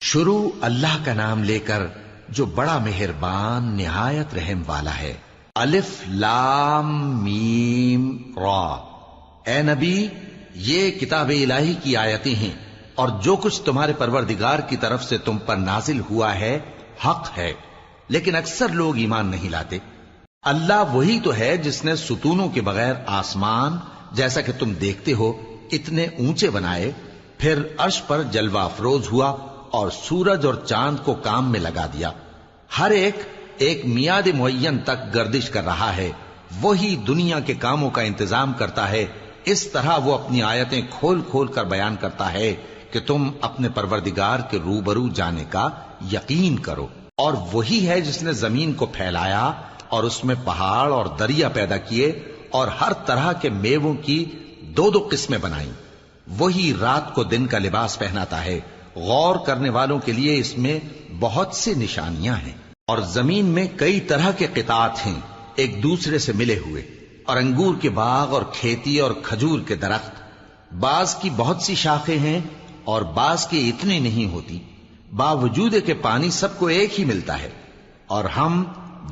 شروع اللہ کا نام لے کر جو بڑا مہربان نہایت رحم والا ہے۔ الف لام میم را۔ اے نبی، یہ کتاب الہی کی آیتیں ہیں اور جو کچھ تمہارے پروردگار کی طرف سے تم پر نازل ہوا ہے حق ہے، لیکن اکثر لوگ ایمان نہیں لاتے۔ اللہ وہی تو ہے جس نے ستونوں کے بغیر آسمان جیسا کہ تم دیکھتے ہو اتنے اونچے بنائے، پھر عرش پر جلوہ افروز ہوا اور سورج اور چاند کو کام میں لگا دیا۔ ہر ایک میعاد معین تک گردش کر رہا ہے۔ وہی دنیا کے کاموں کا انتظام کرتا ہے۔ اس طرح وہ اپنی آیتیں کھول کھول کر بیان کرتا ہے کہ تم اپنے پروردگار کے روبرو جانے کا یقین کرو۔ اور وہی ہے جس نے زمین کو پھیلایا اور اس میں پہاڑ اور دریا پیدا کیے اور ہر طرح کے میووں کی دو دو قسمیں بنائیں۔ وہی رات کو دن کا لباس پہناتا ہے۔ غور کرنے والوں کے لیے اس میں بہت سی نشانیاں ہیں۔ اور زمین میں کئی طرح کے قطعات ہیں ایک دوسرے سے ملے ہوئے، اور انگور کے باغ اور کھیتی اور کھجور کے درخت، بعض کی بہت سی شاخیں ہیں اور بعض کی اتنی نہیں ہوتی، باوجود کہ پانی سب کو ایک ہی ملتا ہے۔ اور ہم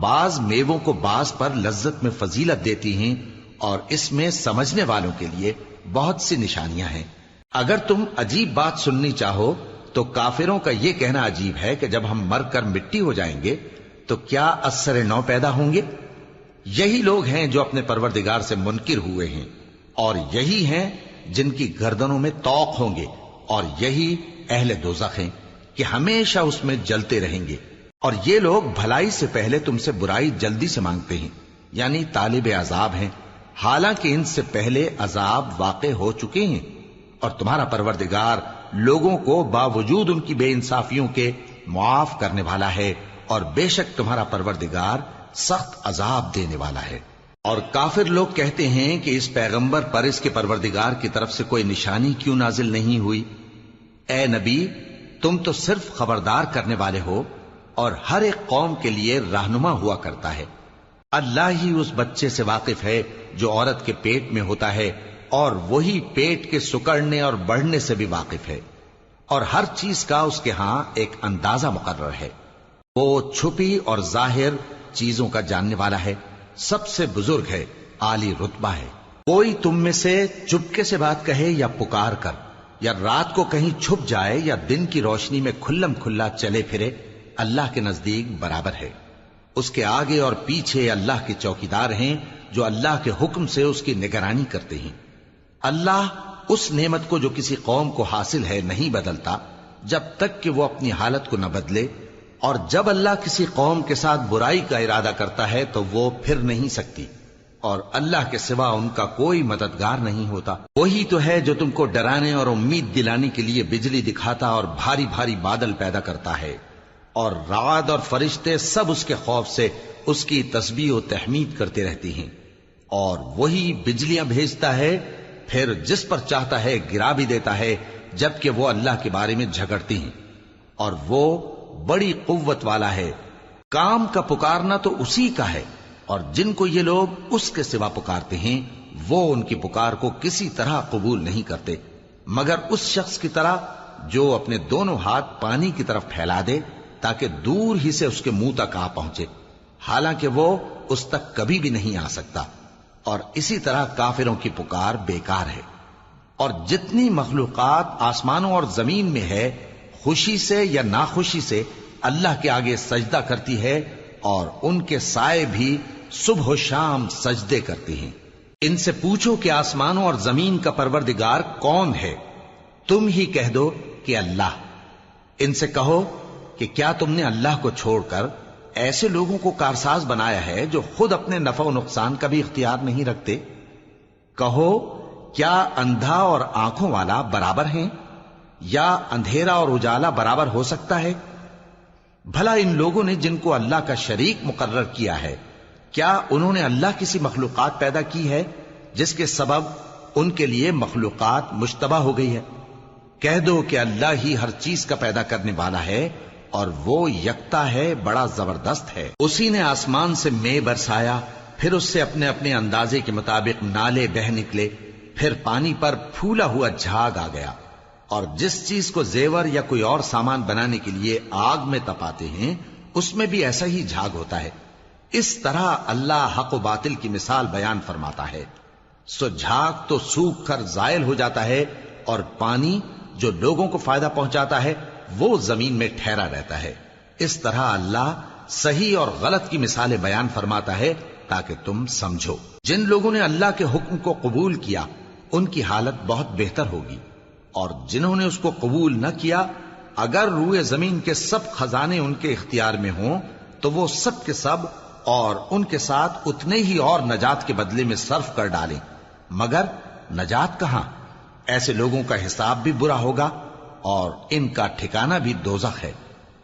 بعض میووں کو بعض پر لذت میں فضیلت دیتی ہیں، اور اس میں سمجھنے والوں کے لیے بہت سی نشانیاں ہیں۔ اگر تم عجیب بات سننی چاہو تو کافروں کا یہ کہنا عجیب ہے کہ جب ہم مر کر مٹی ہو جائیں گے تو کیا اثر نو پیدا ہوں گے؟ یہی لوگ ہیں جو اپنے پروردگار سے منکر ہوئے ہیں، اور یہی ہیں جن کی گردنوں میں طوق ہوں گے، اور یہی اہل دوزخ ہیں کہ ہمیشہ اس میں جلتے رہیں گے۔ اور یہ لوگ بھلائی سے پہلے تم سے برائی جلدی سے مانگتے ہیں، یعنی طالب عذاب ہیں، حالانکہ ان سے پہلے عذاب واقع ہو چکے ہیں۔ اور تمہارا پروردگار لوگوں کو باوجود ان کی بے انصافیوں کے معاف کرنے والا ہے، اور بے شک تمہارا پروردگار سخت عذاب دینے والا ہے۔ اور کافر لوگ کہتے ہیں کہ اس پیغمبر پر اس کے پروردگار کی طرف سے کوئی نشانی کیوں نازل نہیں ہوئی؟ اے نبی، تم تو صرف خبردار کرنے والے ہو، اور ہر ایک قوم کے لیے رہنما ہوا کرتا ہے۔ اللہ ہی اس بچے سے واقف ہے جو عورت کے پیٹ میں ہوتا ہے، اور وہی پیٹ کے سکڑنے اور بڑھنے سے بھی واقف ہے، اور ہر چیز کا اس کے ہاں ایک اندازہ مقرر ہے۔ وہ چھپی اور ظاہر چیزوں کا جاننے والا ہے، سب سے بزرگ ہے، عالی رتبہ ہے۔ کوئی تم میں سے چپکے سے بات کہے یا پکار کر، یا رات کو کہیں چھپ جائے یا دن کی روشنی میں کھلم کھلا چلے پھرے، اللہ کے نزدیک برابر ہے۔ اس کے آگے اور پیچھے اللہ کے چوکیدار ہیں جو اللہ کے حکم سے اس کی نگرانی کرتے ہیں۔ اللہ اس نعمت کو جو کسی قوم کو حاصل ہے نہیں بدلتا جب تک کہ وہ اپنی حالت کو نہ بدلے، اور جب اللہ کسی قوم کے ساتھ برائی کا ارادہ کرتا ہے تو وہ پھر نہیں سکتی، اور اللہ کے سوا ان کا کوئی مددگار نہیں ہوتا۔ وہی تو ہے جو تم کو ڈرانے اور امید دلانے کے لیے بجلی دکھاتا اور بھاری بھاری بادل پیدا کرتا ہے، اور رعد اور فرشتے سب اس کے خوف سے اس کی تسبیح و تحمید کرتے رہتے ہیں۔ اور وہی بجلیاں بھیجتا ہے، پھر جس پر چاہتا ہے گرا بھی دیتا ہے، جبکہ وہ اللہ کے بارے میں جھگڑتے ہیں، اور وہ بڑی قوت والا ہے۔ کام کا پکارنا تو اسی کا ہے، اور جن کو یہ لوگ اس کے سوا پکارتے ہیں وہ ان کی پکار کو کسی طرح قبول نہیں کرتے، مگر اس شخص کی طرح جو اپنے دونوں ہاتھ پانی کی طرف پھیلا دے تاکہ دور ہی سے اس کے منہ تک آ پہنچے، حالانکہ وہ اس تک کبھی بھی نہیں آ سکتا۔ اور اسی طرح کافروں کی پکار بیکار ہے۔ اور جتنی مخلوقات آسمانوں اور زمین میں ہے، خوشی سے یا ناخوشی سے اللہ کے آگے سجدہ کرتی ہے، اور ان کے سائے بھی صبح و شام سجدے کرتے ہیں۔ ان سے پوچھو کہ آسمانوں اور زمین کا پروردگار کون ہے؟ تم ہی کہہ دو کہ اللہ۔ ان سے کہو کہ کیا تم نے اللہ کو چھوڑ کر ایسے لوگوں کو کارساز بنایا ہے جو خود اپنے نفع و نقصان کا بھی اختیار نہیں رکھتے؟ کہو کیا اندھا اور آنکھوں والا برابر ہیں، یا اندھیرا اور اجالا برابر ہو سکتا ہے؟ بھلا ان لوگوں نے جن کو اللہ کا شریک مقرر کیا ہے، کیا انہوں نے اللہ کسی مخلوقات پیدا کی ہے جس کے سبب ان کے لیے مخلوقات مشتبہ ہو گئی ہے؟ کہہ دو کہ اللہ ہی ہر چیز کا پیدا کرنے والا ہے، اور وہ یکتا ہے، بڑا زبردست ہے۔ اسی نے آسمان سے مے برسایا، پھر اس سے اپنے اپنے اندازے کے مطابق نالے بہہ نکلے، پھر پانی پر پھولا ہوا جھاگ آ گیا، اور جس چیز کو زیور یا کوئی اور سامان بنانے کے لیے آگ میں تپاتے ہیں اس میں بھی ایسا ہی جھاگ ہوتا ہے. اس طرح اللہ حق و باطل کی مثال بیان فرماتا ہے. سو جھاگ تو سوکھ کر زائل ہو جاتا ہے اور پانی جو لوگوں کو فائدہ پہنچاتا ہے وہ زمین میں ٹھہرا رہتا ہے. اس طرح اللہ صحیح اور غلط کی مثالیں بیان فرماتا ہے تاکہ تم سمجھو. جن لوگوں نے اللہ کے حکم کو قبول کیا ان کی حالت بہت بہتر ہوگی، اور جنہوں نے اس کو قبول نہ کیا اگر روئے زمین کے سب خزانے ان کے اختیار میں ہوں تو وہ سب کے سب اور ان کے ساتھ اتنے ہی اور نجات کے بدلے میں صرف کر ڈالیں، مگر نجات کہاں؟ ایسے لوگوں کا حساب بھی برا ہوگا اور ان کا ٹھکانہ بھی دوزخ ہے،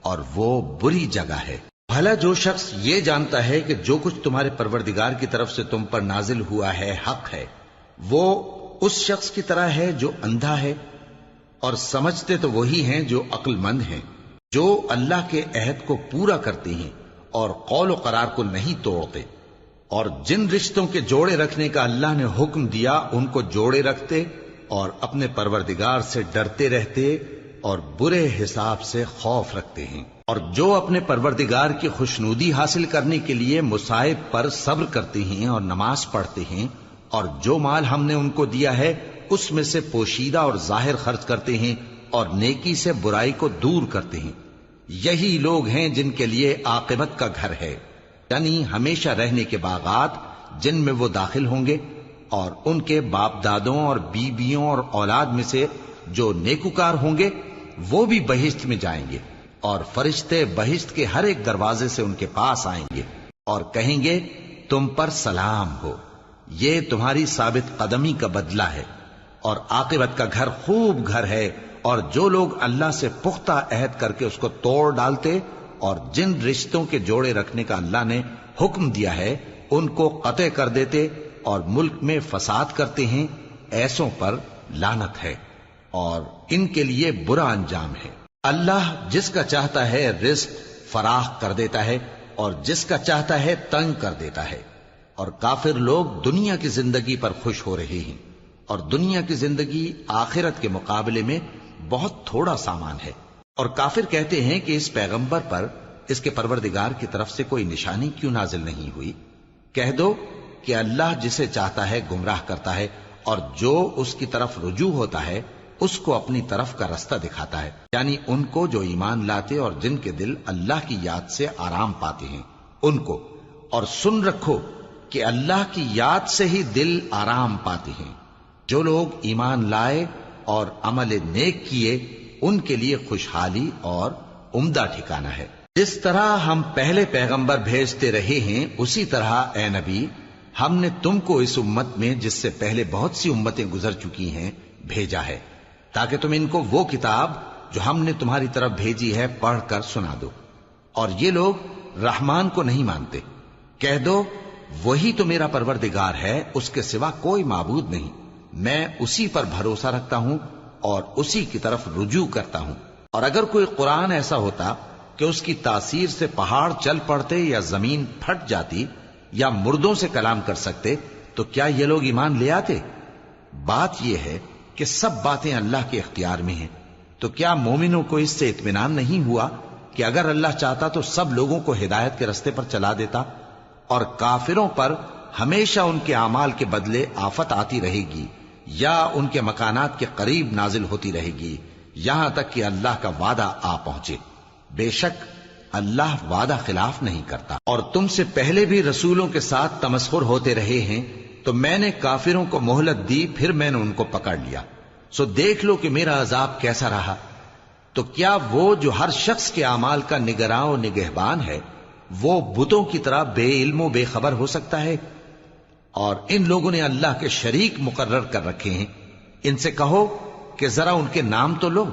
اور وہ بری جگہ ہے. بھلا جو شخص یہ جانتا ہے کہ جو کچھ تمہارے پروردگار کی طرف سے تم پر نازل ہوا ہے حق ہے، وہ اس شخص کی طرح ہے جو اندھا ہے، اور سمجھتے تو وہی ہیں جو عقل مند ہیں، جو اللہ کے عہد کو پورا کرتے ہیں اور قول و قرار کو نہیں توڑتے، اور جن رشتوں کے جوڑے رکھنے کا اللہ نے حکم دیا ان کو جوڑے رکھتے اور اپنے پروردگار سے ڈرتے رہتے اور برے حساب سے خوف رکھتے ہیں. اور جو اپنے پروردگار کی خوشنودی حاصل کرنے کے لیے مصائب پر صبر کرتے ہیں اور نماز پڑھتے ہیں، اور جو مال ہم نے ان کو دیا ہے اس میں سے پوشیدہ اور ظاہر خرچ کرتے ہیں اور نیکی سے برائی کو دور کرتے ہیں، یہی لوگ ہیں جن کے لیے عاقبت کا گھر ہے، یعنی ہمیشہ رہنے کے باغات جن میں وہ داخل ہوں گے، اور ان کے باپ دادوں اور بیویوں اور اولاد میں سے جو نیکوکار ہوں گے وہ بھی بہشت میں جائیں گے، اور فرشتے بہشت کے ہر ایک دروازے سے ان کے پاس آئیں گے اور کہیں گے تم پر سلام ہو، یہ تمہاری ثابت قدمی کا بدلہ ہے، اور عاقبت کا گھر خوب گھر ہے. اور جو لوگ اللہ سے پختہ عہد کر کے اس کو توڑ ڈالتے اور جن رشتوں کے جوڑے رکھنے کا اللہ نے حکم دیا ہے ان کو قطع کر دیتے اور ملک میں فساد کرتے ہیں، ایسوں پر لعنت ہے اور ان کے لیے برا انجام ہے. اللہ جس کا چاہتا ہے رزق فراخ کر دیتا ہے اور جس کا چاہتا ہے تنگ کر دیتا ہے، اور کافر لوگ دنیا کی زندگی پر خوش ہو رہے ہیں، اور دنیا کی زندگی آخرت کے مقابلے میں بہت تھوڑا سامان ہے. اور کافر کہتے ہیں کہ اس پیغمبر پر اس کے پروردگار کی طرف سے کوئی نشانی کیوں نازل نہیں ہوئی؟ کہہ دو کہ اللہ جسے چاہتا ہے گمراہ کرتا ہے، اور جو اس کی طرف رجوع ہوتا ہے اس کو اپنی طرف کا رستہ دکھاتا ہے، یعنی ان کو جو ایمان لاتے اور جن کے دل اللہ کی یاد سے آرام پاتے ہیں ان کو. اور سن رکھو کہ اللہ کی یاد سے ہی دل آرام پاتے ہیں. جو لوگ ایمان لائے اور عمل نیک کیے ان کے لیے خوشحالی اور عمدہ ٹھکانہ ہے. جس طرح ہم پہلے پیغمبر بھیجتے رہے ہیں اسی طرح اے نبی ہم نے تم کو اس امت میں جس سے پہلے بہت سی امتیں گزر چکی ہیں بھیجا ہے، تاکہ تم ان کو وہ کتاب جو ہم نے تمہاری طرف بھیجی ہے پڑھ کر سنا دو. اور یہ لوگ رحمان کو نہیں مانتے. کہہ دو وہی تو میرا پروردگار ہے، اس کے سوا کوئی معبود نہیں، میں اسی پر بھروسہ رکھتا ہوں اور اسی کی طرف رجوع کرتا ہوں. اور اگر کوئی قرآن ایسا ہوتا کہ اس کی تاثیر سے پہاڑ چل پڑتے یا زمین پھٹ جاتی یا مردوں سے کلام کر سکتے تو کیا یہ لوگ ایمان لے آتے؟ بات یہ ہے کہ سب باتیں اللہ کے اختیار میں ہیں. تو کیا مومنوں کو اس سے اطمینان نہیں ہوا کہ اگر اللہ چاہتا تو سب لوگوں کو ہدایت کے رستے پر چلا دیتا؟ اور کافروں پر ہمیشہ ان کے اعمال کے بدلے آفت آتی رہے گی یا ان کے مکانات کے قریب نازل ہوتی رہے گی یہاں تک کہ اللہ کا وعدہ آ پہنچے. بے شک اللہ وعدہ خلاف نہیں کرتا. اور تم سے پہلے بھی رسولوں کے ساتھ تمسخر ہوتے رہے ہیں تو میں نے کافروں کو مہلت دی، پھر میں نے ان کو پکڑ لیا. سو دیکھ لو کہ میرا عذاب کیسا رہا. تو کیا وہ جو ہر شخص کے اعمال کا نگراں و نگہبان ہے وہ بتوں کی طرح بے علم و بے خبر ہو سکتا ہے؟ اور ان لوگوں نے اللہ کے شریک مقرر کر رکھے ہیں. ان سے کہو کہ ذرا ان کے نام تو لو.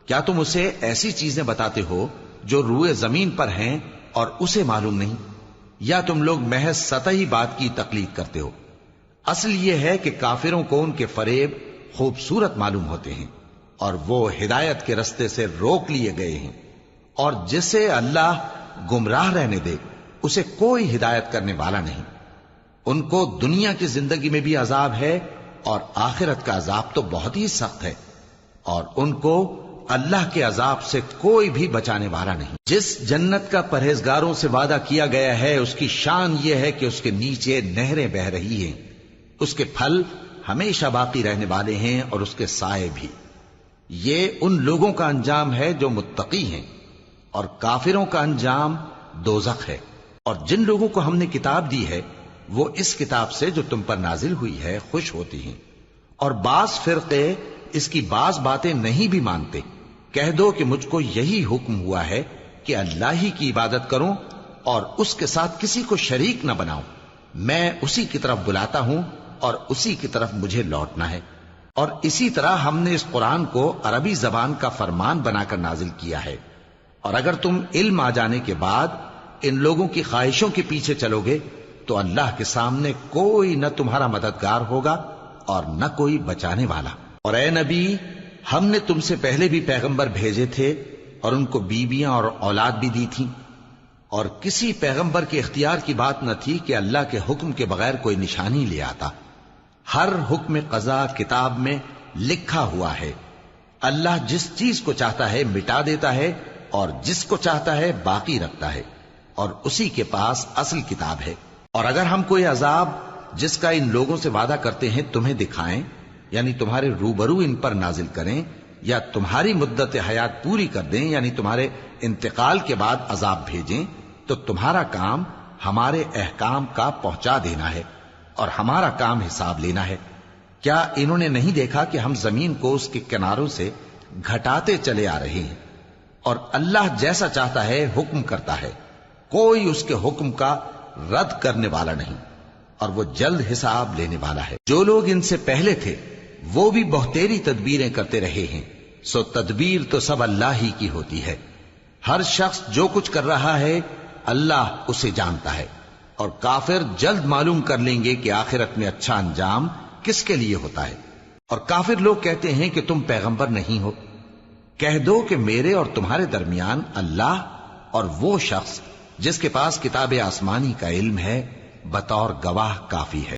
کیا تم اسے ایسی چیزیں بتاتے ہو جو روئے زمین پر ہیں اور اسے معلوم نہیں، یا تم لوگ محض سطحی بات کی تقلید کرتے ہو؟ اصل یہ ہے کہ کافروں کو ان کے فریب خوبصورت معلوم ہوتے ہیں اور وہ ہدایت کے رستے سے روک لیے گئے ہیں. اور جسے اللہ گمراہ رہنے دے اسے کوئی ہدایت کرنے والا نہیں. ان کو دنیا کی زندگی میں بھی عذاب ہے اور آخرت کا عذاب تو بہت ہی سخت ہے. اور ان کو اللہ کے عذاب سے کوئی بھی بچانے والا نہیں۔ جس جنت کا پرہیزگاروں سے وعدہ کیا گیا ہے اس کی شان یہ ہے کہ اس کے نیچے نہریں بہ رہی ہیں، اس کے پھل ہمیشہ باقی رہنے والے ہیں اور اس کے سائے بھی۔ یہ ان لوگوں کا انجام ہے جو متقی ہیں، اور کافروں کا انجام دوزخ ہے۔ اور جن لوگوں کو ہم نے کتاب دی ہے وہ اس کتاب سے جو تم پر نازل ہوئی ہے خوش ہوتی ہیں، اور بعض فرقے اس کی بعض باتیں نہیں بھی مانتے۔ کہہ دو کہ مجھ کو یہی حکم ہوا ہے کہ اللہ ہی کی عبادت کروں اور اس کے ساتھ کسی کو شریک نہ بناؤں۔ میں اسی کی طرف بلاتا ہوں اور اسی کی طرف مجھے لوٹنا ہے۔ اور اسی طرح ہم نے اس قرآن کو عربی زبان کا فرمان بنا کر نازل کیا ہے، اور اگر تم علم آ جانے کے بعد ان لوگوں کی خواہشوں کے پیچھے چلو گے تو اللہ کے سامنے کوئی نہ تمہارا مددگار ہوگا اور نہ کوئی بچانے والا۔ اور اے نبی، ہم نے تم سے پہلے بھی پیغمبر بھیجے تھے اور ان کو بیویاں اور اولاد بھی دی تھی، اور کسی پیغمبر کے اختیار کی بات نہ تھی کہ اللہ کے حکم کے بغیر کوئی نشانی لے آتا۔ ہر حکم قضا کتاب میں لکھا ہوا ہے۔ اللہ جس چیز کو چاہتا ہے مٹا دیتا ہے اور جس کو چاہتا ہے باقی رکھتا ہے، اور اسی کے پاس اصل کتاب ہے۔ اور اگر ہم کوئی عذاب جس کا ان لوگوں سے وعدہ کرتے ہیں تمہیں دکھائیں، یعنی تمہارے روبرو ان پر نازل کریں، یا تمہاری مدت حیات پوری کر دیں، یعنی تمہارے انتقال کے بعد عذاب بھیجیں، تو تمہارا کام ہمارے احکام کا پہنچا دینا ہے اور ہمارا کام حساب لینا ہے۔ کیا انہوں نے نہیں دیکھا کہ ہم زمین کو اس کے کناروں سے گھٹاتے چلے آ رہے ہیں، اور اللہ جیسا چاہتا ہے حکم کرتا ہے، کوئی اس کے حکم کا رد کرنے والا نہیں، اور وہ جلد حساب لینے والا ہے۔ جو لوگ ان سے پہلے تھے وہ بھی بہتیری تدبیریں کرتے رہے ہیں، سو تدبیر تو سب اللہ ہی کی ہوتی ہے۔ ہر شخص جو کچھ کر رہا ہے اللہ اسے جانتا ہے، اور کافر جلد معلوم کر لیں گے کہ آخرت میں اچھا انجام کس کے لیے ہوتا ہے۔ اور کافر لوگ کہتے ہیں کہ تم پیغمبر نہیں ہو۔ کہہ دو کہ میرے اور تمہارے درمیان اللہ اور وہ شخص جس کے پاس کتاب آسمانی کا علم ہے بطور گواہ کافی ہے۔